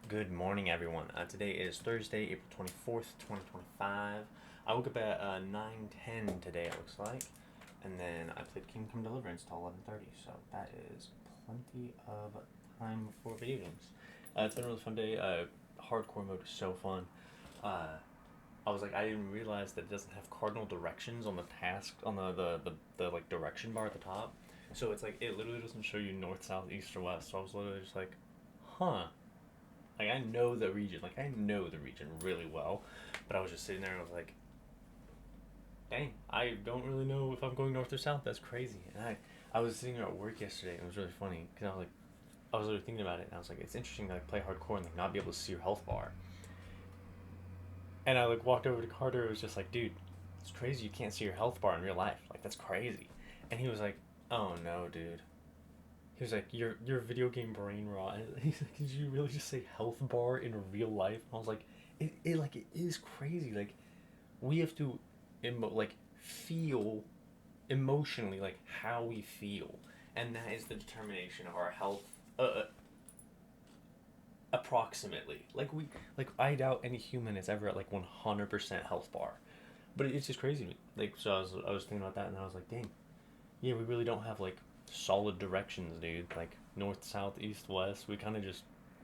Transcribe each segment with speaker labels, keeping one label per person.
Speaker 1: Good morning, everyone. Today is Thursday, April 24th, 2025. I woke up at 9:10 today, it looks like. And then I played Kingdom Deliverance till 11:30, so that is plenty of time for video games. It's been a really fun day. Hardcore mode is so fun. Uh, I was like, I didn't realize that it doesn't have cardinal directions on the task, on the like direction bar at the top. So it's like, it literally doesn't show you north, south, east, or west. So I was literally just like, huh. Like I know the region really well, but I was just sitting there and I was like, dang, I don't really know if I'm going north or south. That's crazy. And I was sitting there at work yesterday and it was really funny because I was really thinking about it and I was like, it's interesting to like play hardcore and like not be able to see your health bar. And I like walked over to Carter. It was just like, dude, it's crazy you can't see your health bar in real life. Like that's crazy. And he was like, oh no, dude. He was like, your video game brain rot. And he's like, did you really just say health bar in real life? And I was like, it is crazy. Like we have to, like feel emotionally like how we feel, and that is the determination of our health. Approximately, like I doubt any human is ever at like 100% health bar, but it's just crazy to me. Like so, I was thinking about that, and I was like, dang, yeah, we really don't have like solid directions, dude. Like north, south, east, west. We kind of just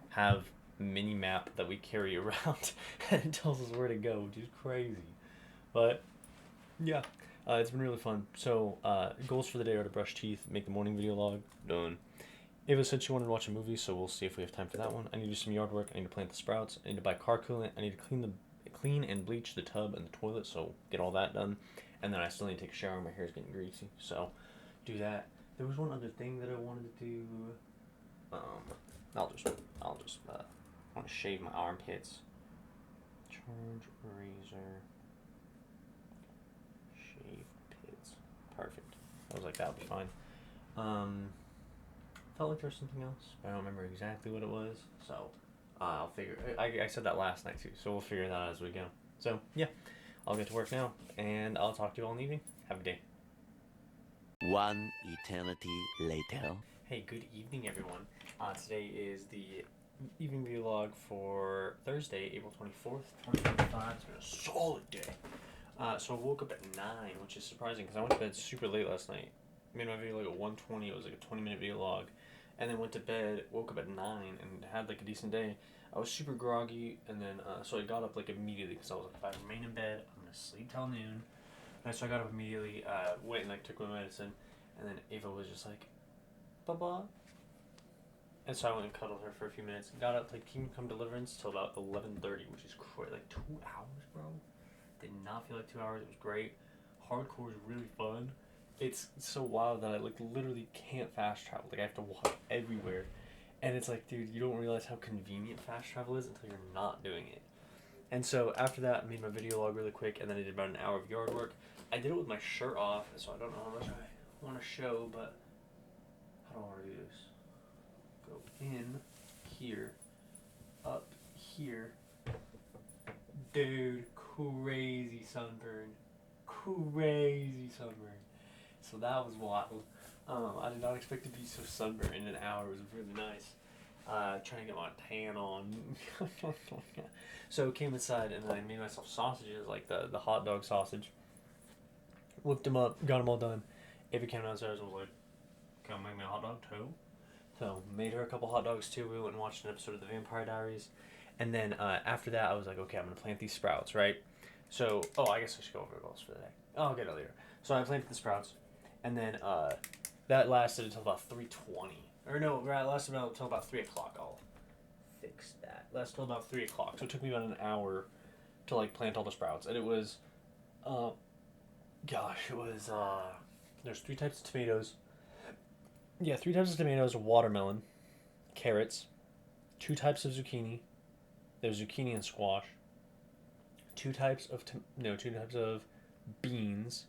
Speaker 1: have mini map that we carry around and it tells us where to go, which is crazy. But yeah, it's been really fun. So goals for the day are to brush teeth, make the morning video log. Done. Ava said she wanted to watch a movie, so we'll see if we have time for that one. I need to do some yard work. I need to plant the sprouts. I need to buy car coolant. I need to clean and bleach the tub and the toilet, so get all that done. And then I still need to take a shower. My hair's getting greasy, so do that. There was one other thing that I wanted to do. Um, I'll just want to shave my armpits. Charge razor, shave pits. Perfect. I was like, that would be fine. Um, Felt like there was something else, but I don't remember exactly what it was. So I'll figure. I said that last night too, so we'll figure that out as we go. So yeah, I'll get to work now, and I'll talk to you all in the evening. Have a good day.
Speaker 2: One eternity later.
Speaker 1: Hey, good evening, everyone. Today is the evening vlog for Thursday, April 24th, 2025. It's been a solid day. So I woke up at 9, which is surprising because I went to bed super late last night. Made my video like at 1:20. It was like a 20-minute vlog. And then went to bed, woke up at 9, and had like a decent day. I was super groggy, and then so I got up like immediately because I was like, if I remain in bed, I'm going to sleep till noon. And so I got up immediately, went and like took my medicine, and then Ava was just like, Baba. And so I went and cuddled her for a few minutes. Got up, like Kingdom Come Deliverance till about 11:30, which is crazy. Like 2 hours, bro. Did not feel like 2 hours. It was great. Hardcore is really fun. It's so wild that I like literally can't fast travel. Like I have to walk everywhere, and it's like, dude, you don't realize how convenient fast travel is until you're not doing it. And so after that, I made my video log really quick, and then I did about an hour of yard work. I did it with my shirt off, so I don't know how much I want to show, but how do I want to do this? Go in here, up here. Dude, crazy sunburn. Crazy sunburn. So that was wild. I did not expect to be so sunburned in an hour. It was really nice. Trying to get my tan on. So came inside and then I made myself sausages, like the hot dog sausage. Whipped them up, got them all done. Ava came downstairs and was like, "Can I make me a hot dog too?" So made her a couple hot dogs too. We went and watched an episode of The Vampire Diaries, and then after that, I was like, okay, I'm gonna plant these sprouts, right? So, I guess I should go over goals for the day. I'll get it later. So I planted the sprouts, and then that lasted until about 3:20, or no, it lasted until about 3 o'clock. I'll fix that. Lasted until about 3 o'clock. So it took me about an hour to like plant all the sprouts, and it was, uh, gosh, it was there's three types of tomatoes. Yeah, three types of tomatoes: watermelon, carrots, two types of zucchini. There's zucchini and squash. Two types of beans.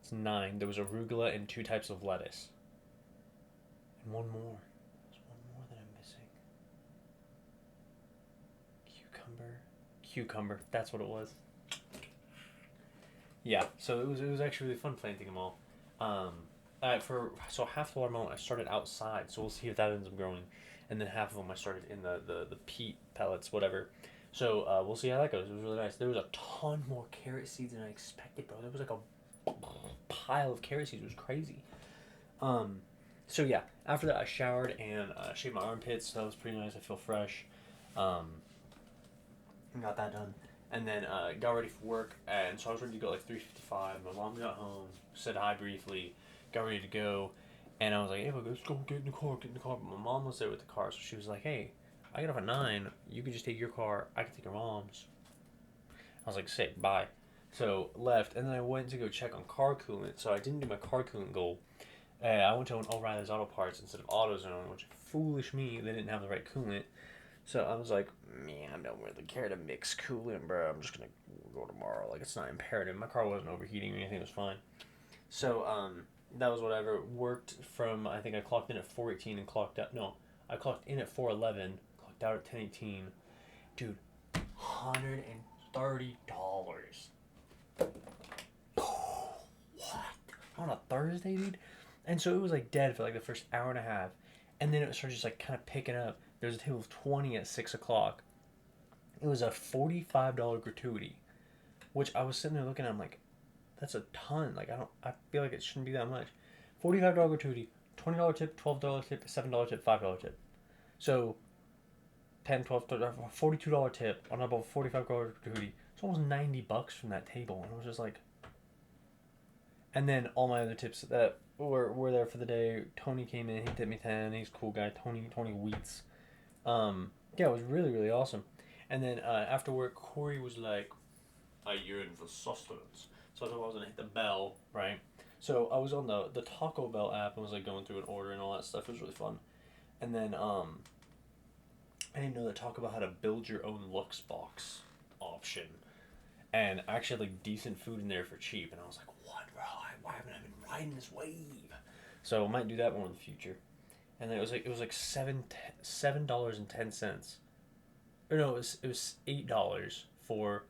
Speaker 1: It's 9. There was arugula and two types of lettuce. And one more. There's one more that I'm missing. Cucumber. Cucumber. That's what it was. Yeah. So it was actually really fun planting them all. For so half the watermelon I started outside, so we'll see if that ends up growing, and then half of them I started in the peat pellets, whatever. So we'll see how that goes. It was really nice. There was a ton more carrot seeds than I expected, bro. There was like a pile of carrot seeds. It was crazy. So yeah, after that I showered and shaved my armpits. So that was pretty nice. I feel fresh. Got that done. And then got ready for work, and so I was ready to go like 3:55. My mom got home, said hi briefly, got ready to go, and I was like, "Hey, let's go get in the car, get in the car." But my mom was there with the car, so she was like, "Hey, I get off at 9. You can just take your car. I can take your mom's." I was like, "Sick, bye." So left, and then I went to go check on car coolant. So I didn't do my car coolant goal. I went to an O'Reilly's Auto Parts instead of AutoZone, which foolish me, they didn't have the right coolant. So I was like, man, I don't really care to mix coolant, bro. I'm just gonna go tomorrow. Like, it's not imperative. My car wasn't overheating or anything. It was fine. So that was whatever. Worked from, I think I clocked in at 4:18 and clocked out. No, I clocked in at 4:11, clocked out at 10:18. Dude, $130. What? On a Thursday, dude? And so it was like dead for like the first hour and a half. And then it started just like kind of picking up. There was a table of 20 at 6 o'clock. It was a $45 gratuity, which I was sitting there looking at. I'm like, that's a ton. Like, I feel like it shouldn't be that much. $45 gratuity, $20 tip, $12 tip, $7 tip, $5 tip. So, 10, 12, $42 tip on about $45 gratuity. It's almost $90 from that table. And I was just like, and then all my other tips that were there for the day. Tony came in, he tipped me 10. He's a cool guy. Tony Wheats. Yeah, it was really, really awesome. And then after work, Corey was like, I yearn for sustenance. So I thought I was going to hit the bell, right? So I was on the Taco Bell app and was like going through an order and all that stuff. It was really fun. And then I didn't know that Taco Bell had a build your own Lux box option. And I actually had like decent food in there for cheap. And I was like, what, bro? Why haven't I been riding this wave? So I might do that more in the future. And then it was like $7.10. Or no, it was $8 for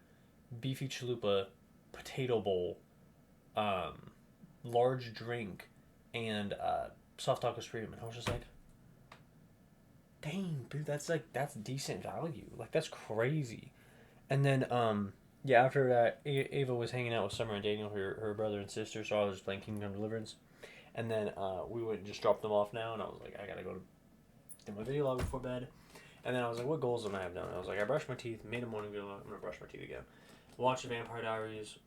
Speaker 1: beefy chalupa, potato bowl, large drink, and soft taco supreme. And I was just like, dang, dude, that's decent value. Like, that's crazy. And then yeah, after that, Ava was hanging out with Summer and Daniel, her brother and sister. So I was playing Kingdom Deliverance. And then we went and just dropped them off now, and I was like, I gotta go to do my video log before bed. And then I was like, what goals am I have done? I was like, I brushed my teeth, made a morning video log, I'm gonna brush my teeth again. Watched Vampire Diaries,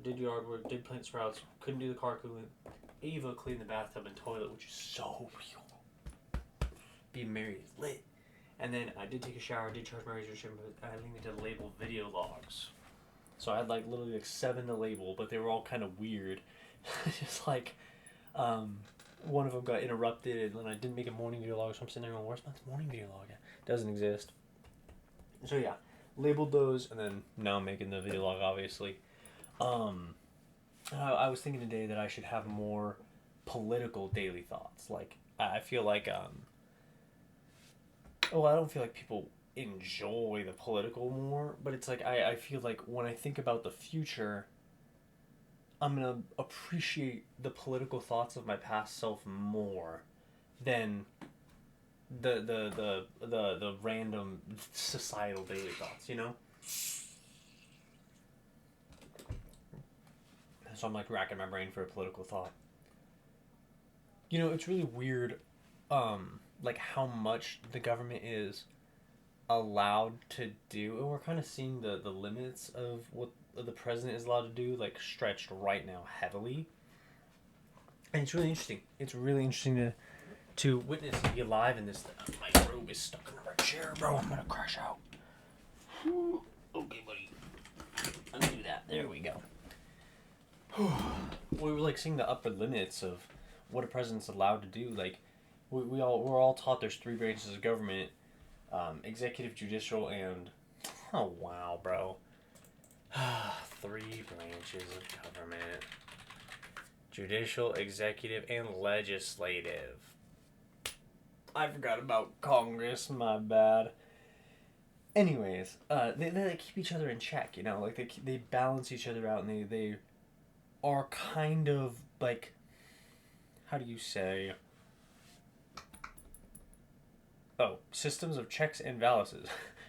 Speaker 1: did yard work, did plant sprouts, couldn't do the car coolant. Ava cleaned the bathtub and toilet, which is so real. Being married is lit. And then I did take a shower, did charge my razor trim, but I linked to label video logs. So I had like literally like 7 to label, but they were all kind of weird. Just like, one of them got interrupted, and I didn't make a morning video log, so I'm sitting there going, where's my morning video log at? Doesn't exist. So yeah, labeled those, and then now I'm making the video log, obviously. I was thinking today that I should have more political daily thoughts. Like, I feel like, well, I don't feel like people enjoy the political more, but it's like, I feel like when I think about the future, I'm gonna appreciate the political thoughts of my past self more than the random societal daily thoughts, you know? So I'm like racking my brain for a political thought. You know, it's really weird, like how much the government is allowed to do, and we're kind of seeing the limits of what the president is allowed to do, like stretched right now heavily. And it's really interesting. It's really interesting to witness and be alive in this. My robe is stuck in the chair, bro. I'm gonna crash out. Okay, buddy. Let me do that. There we go. We were like seeing the upper limits of what a president's allowed to do. Like, we're all taught there's 3 branches of government: executive, judicial, and oh wow, bro. 3 branches of government: judicial, executive, and legislative. I forgot about Congress, my bad. Anyways, they like keep each other in check, you know, like they balance each other out, and they are kind of like, how do you say, systems of checks and balances.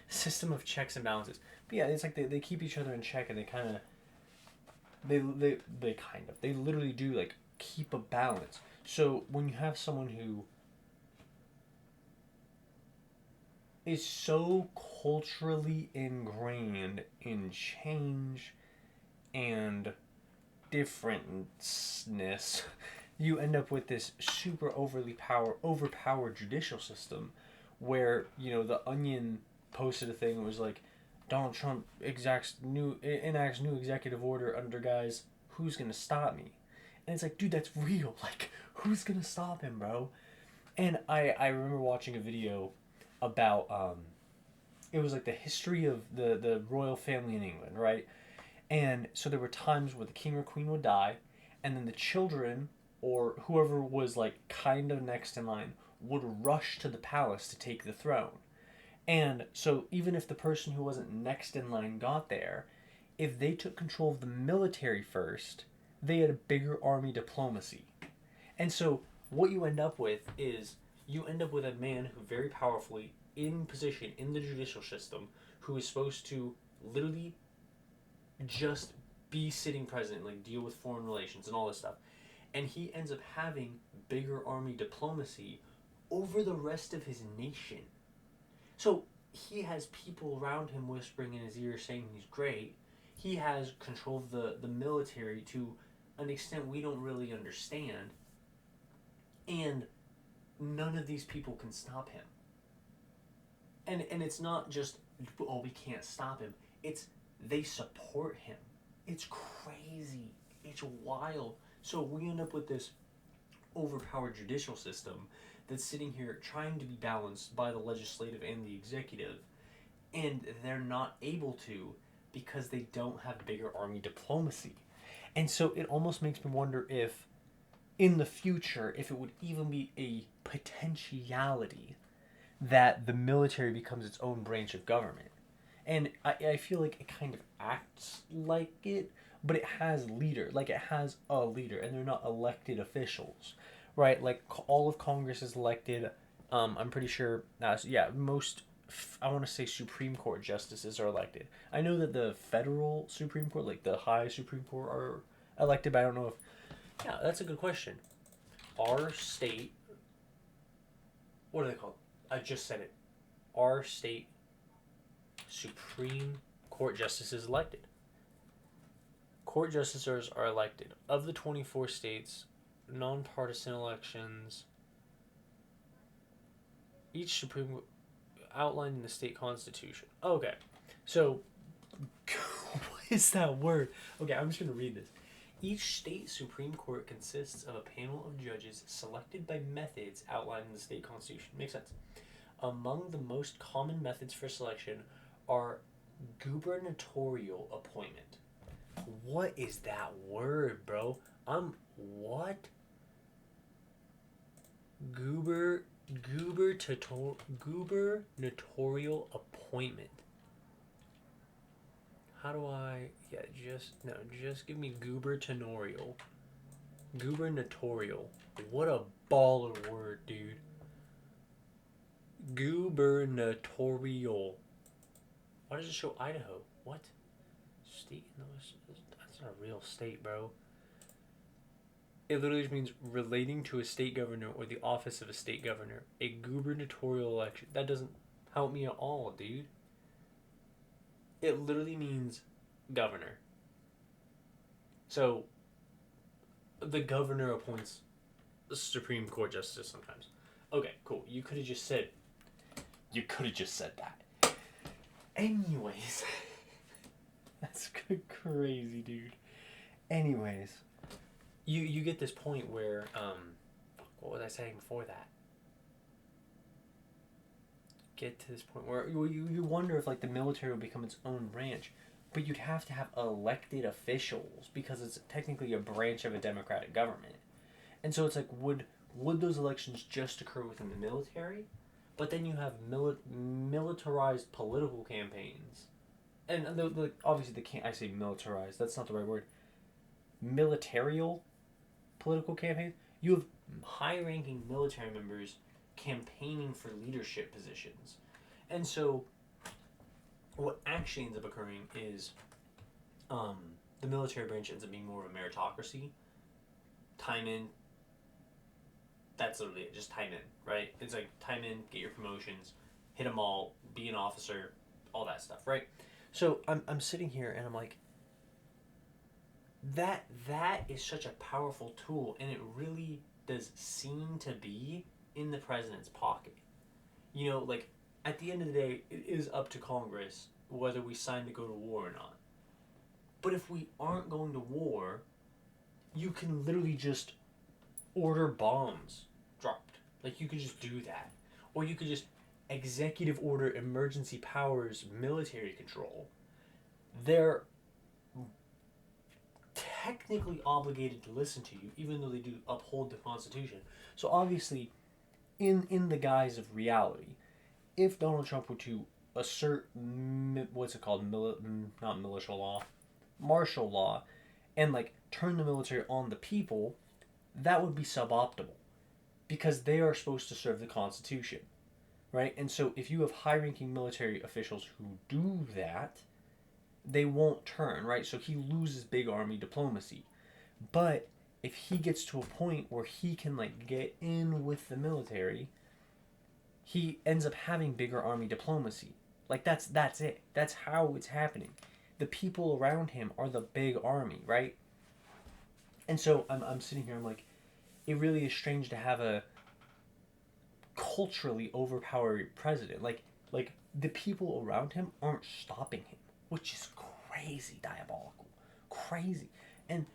Speaker 1: System of checks and balances. But yeah, it's like they keep each other in check, and they kind of they literally do like keep a balance. So when you have someone who is so culturally ingrained in change and differentness, you end up with this super overpowered judicial system where, the Onion posted a thing that was like, Donald Trump enacts new executive order under guise, who's gonna stop me? And it's like, dude, that's real. Like, who's gonna stop him, bro? And I remember watching a video about it was like the history of the royal family in England, right? And so there were times where the king or queen would die, and then the children or whoever was like kind of next in line would rush to the palace to take the throne. And so even if the person who wasn't next in line got there, if they took control of the military first, they had a bigger army diplomacy. And so what you end up with is you end up with a man who very powerfully in position in the judicial system who is supposed to literally just be sitting president, like deal with foreign relations and all this stuff. And he ends up having bigger army diplomacy over the rest of his nation. So he has people around him whispering in his ear saying he's great. He has control of the military to an extent we don't really understand. And none of these people can stop him. And it's not just, we can't stop him. It's they support him. It's crazy. It's wild. So we end up with this overpowered judicial system that's sitting here trying to be balanced by the legislative and the executive, and they're not able to because they don't have bigger army diplomacy. And so it almost makes me wonder if in the future, if it would even be a potentiality that the military becomes its own branch of government. And I feel like it kind of acts like it, but it has it has a leader, and they're not elected officials, right? Like all of Congress is elected. I'm pretty sure. Most I want to say Supreme Court justices are elected. I know that the federal Supreme Court, like the high Supreme Court, are elected, but I don't know if. Yeah, that's a good question. Our state. What are they called? I just said it. Our state Supreme Court justices elected. Court justices are elected. Of the 24 states, nonpartisan elections, each Supreme outlined in the state constitution. Okay, so what is that word? Okay, I'm just going to read this. Each state Supreme Court consists of a panel of judges selected by methods outlined in the state constitution. Makes sense. Among the most common methods for selection are gubernatorial appointment. What is that word, bro? What? Gubernatorial appointment. How do I? Just give me gubernatorial. Gubernatorial. What a baller word, dude. Gubernatorial. Why does it show Idaho? What? State? No, that's not a real state, bro. It literally just means relating to a state governor or the office of a state governor. A gubernatorial election. That doesn't help me at all, dude. It literally means governor. So, the governor appoints the Supreme Court justice sometimes. Okay, cool. You could have just said that. Anyways. That's crazy, dude. Anyways. You get this point where, what was I saying before that? Get to this point where you wonder if, like, the military will become its own branch. But you'd have to have elected officials because it's technically a branch of a democratic government. And so it's like, would those elections just occur within the military? But then you have militarized political campaigns. And obviously, I say militarized, that's not the right word. Militarial political campaigns. You have high-ranking military members campaigning for leadership positions. And so what actually ends up occurring is the military branch ends up being more of a meritocracy. Time in, that's literally it, just time in, right? It's like time in, get your promotions, hit them all, be an officer, all that stuff, right? So I'm sitting here and I'm like, that is such a powerful tool, and it really does seem to be in the president's pocket. You know, like, at the end of the day, it is up to Congress whether we sign to go to war or not. But if we aren't going to war, you can literally just order bombs dropped. Like, you could just do that. Or you could just executive order emergency powers military control. They're technically obligated to listen to you, even though they do uphold the Constitution. So obviously, in the guise of reality, if Donald Trump were to assert what's it called, not militia law, martial law, and like turn the military on the people, that would be suboptimal, because they are supposed to serve the Constitution, right? And so if you have high-ranking military officials who do that, they won't turn, right? So he loses big army diplomacy. But if he gets to a point where he can like get in with the military, he ends up having bigger army diplomacy. Like that's it. That's how it's happening. The people around him are the big army, right? And so I'm sitting here, I'm like, it really is strange to have a culturally overpowered president. Like the people around him aren't stopping him, which is crazy diabolical. Crazy. And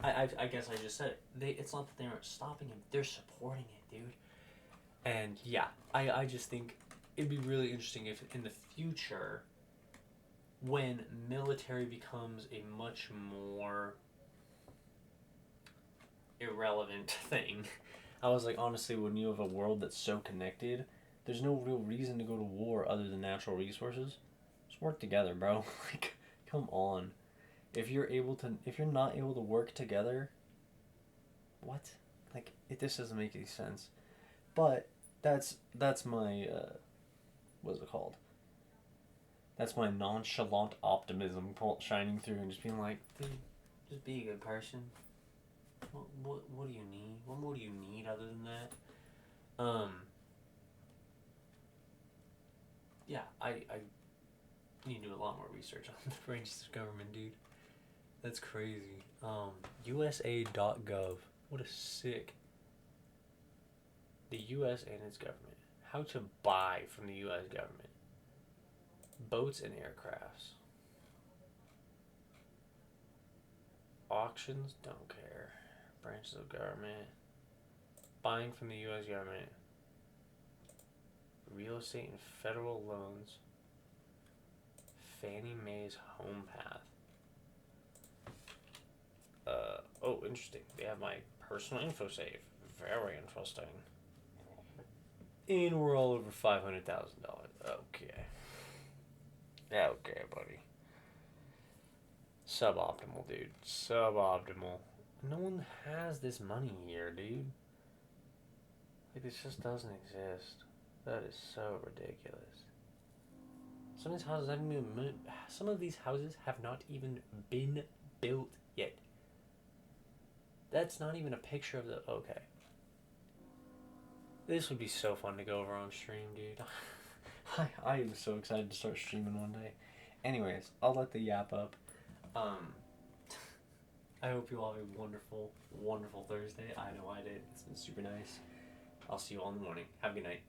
Speaker 1: I guess I just said it. It's not that they aren't stopping him, they're supporting it, dude. And yeah, I just think it'd be really interesting if in the future, when military becomes a much more irrelevant thing. I was like, honestly, when you have a world that's so connected, there's no real reason to go to war other than natural resources. Just work together, bro. Like, come on. If you're not able to work together, what? Like, this doesn't make any sense. But that's my what's it called? That's my nonchalant optimism shining through and just being like, dude, just be a good person. What do you need? What more do you need other than that? Yeah, I need to do a lot more research on the branches of government, dude. That's crazy. USA.gov. What a sick. The U.S. and its government. How to buy from the U.S. government. Boats and aircrafts. Auctions, don't care. Branches of government. Buying from the U.S. government. Real estate and federal loans. Fannie Mae's home path. Oh, interesting. They have my personal info save. Very interesting. And we're all over $500,000. Okay. Okay, buddy. Suboptimal, dude. Suboptimal. No one has this money here, dude. Like, this just doesn't exist. That is so ridiculous. Some of these houses have not even been built yet. That's not even a picture of the... Okay. This would be so fun to go over on stream, dude. I am so excited to start streaming one day. Anyways, I'll let the yap up. I hope you all have a wonderful, wonderful Thursday. I know I did. It's been super nice. I'll see you all in the morning. Have a good night.